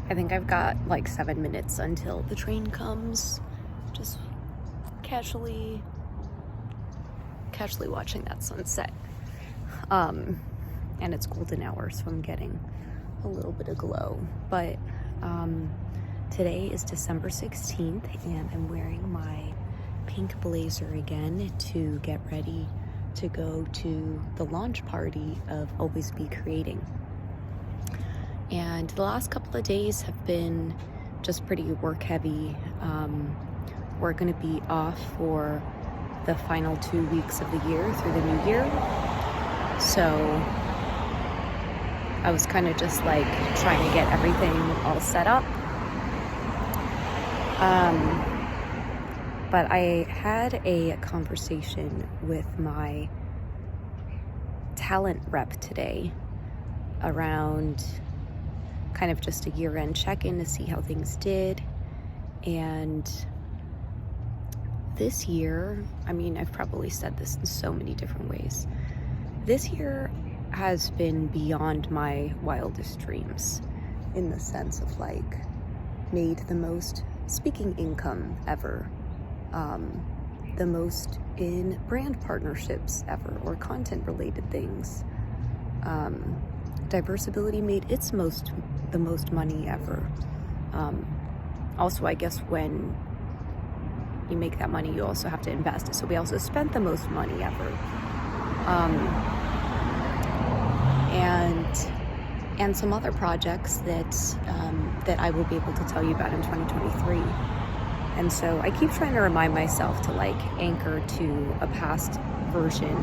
I think I've got like 7 minutes until the train comes. Just casually watching that sunset. And it's golden hour, so I'm getting a little bit of glow. But today is December 16th, and I'm wearing my pink blazer again to get ready to go to the launch party of Always Be Creating. And the last couple of days have been just pretty work heavy. We're going to be off for the final 2 weeks of the year through the new year. So I was kind of just like trying to get everything all set up. But I had a conversation with my talent rep today around kind of just a year-end check-in to see how things did. And this year, I mean, I've probably said this in so many different ways. This year has been beyond my wildest dreams, in the sense of like made the most speaking income ever, the most in brand partnerships ever, or content related things. Diversability made the most money ever. Also, I guess when you make that money, you also have to invest it. So we also spent the most money ever. And some other projects that I will be able to tell you about in 2023. And so I keep trying to remind myself to like anchor to a past version,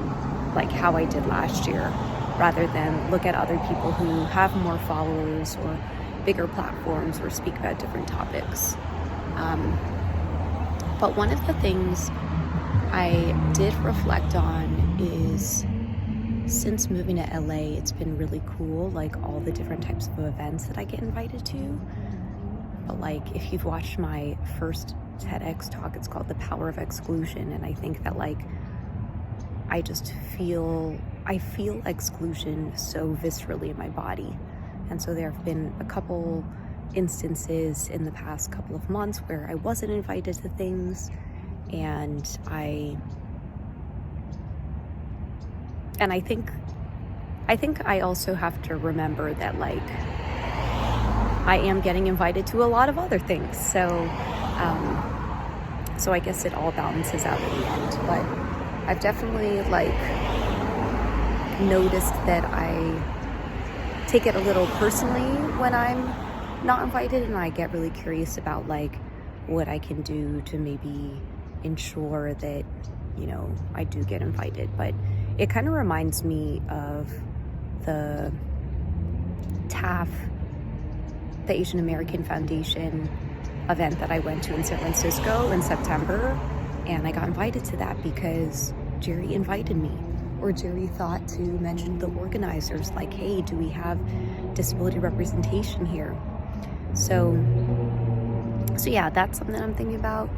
like how I did last year, rather than look at other people who have more followers or bigger platforms or speak about different topics. But one of the things I did reflect on is, since moving to LA, it's been really cool, like all the different types of events that I get invited to. But like, if you've watched my first TEDx talk, it's called The Power of Exclusion. And I think that like, I feel exclusion so viscerally in my body. And so there have been a couple instances in the past couple of months where I wasn't invited to things, and I think I also have to remember that like I am getting invited to a lot of other things. So I guess it all balances out in the end. But I've definitely like noticed that I take it a little personally when I'm not invited, and I get really curious about like what I can do to maybe ensure that, you know, I do get invited. But it kind of reminds me of the TAF, the Asian American Foundation event that I went to in San Francisco in September, and I got invited to that because Jerry invited me, or Jerry thought to mention the organizers, like, hey, do we have disability representation here? So yeah, that's something that I'm thinking about.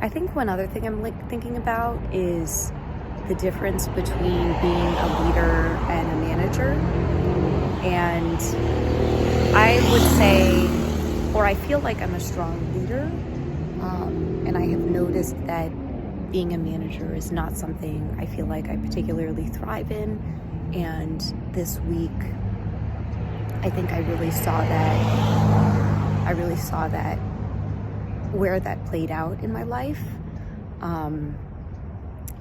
I think one other thing I'm like thinking about is the difference between being a leader and a manager. And I would say, or I feel like I'm a strong leader, and I have noticed that being a manager is not something I feel like I particularly thrive in. And this week, I think I really saw that where that played out in my life. And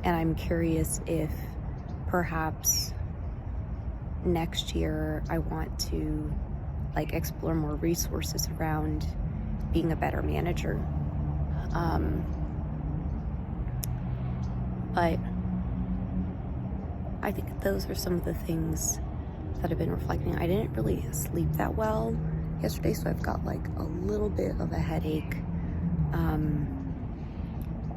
I'm curious if perhaps next year I want to like explore more resources around being a better manager. But I think those are some of the things that I've been reflecting. I didn't really sleep that well yesterday, so I've got like a little bit of a headache.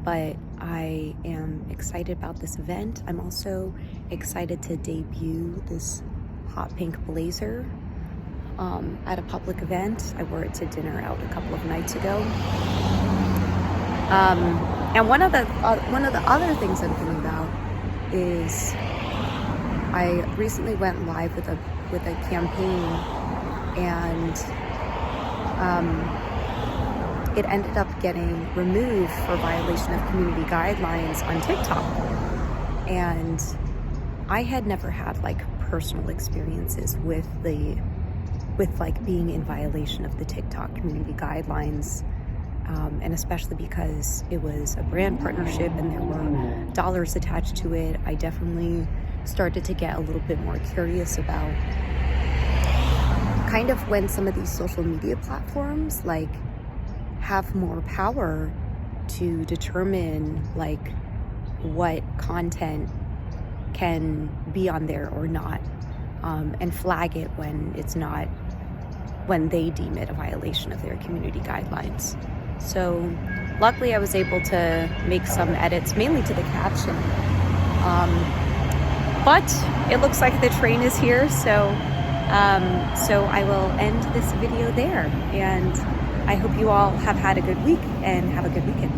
But I am excited about this event. I'm also excited to debut this hot pink blazer at a public event. I wore it to dinner out a couple of nights ago. And one of the other things I'm thinking about is I recently went live with a campaign, and it ended up getting removed for violation of community guidelines on TikTok. And I had never had like personal experiences with like being in violation of the TikTok community guidelines. And especially because it was a brand partnership and there were dollars attached to it, I definitely started to get a little bit more curious about kind of when some of these social media platforms like have more power to determine like what content can be on there or not, and flag it when it's not, when they deem it a violation of their community guidelines. So luckily I was able to make some edits, mainly to the caption. But it looks like the train is here, so I will end this video there. And I hope you all have had a good week and have a good weekend.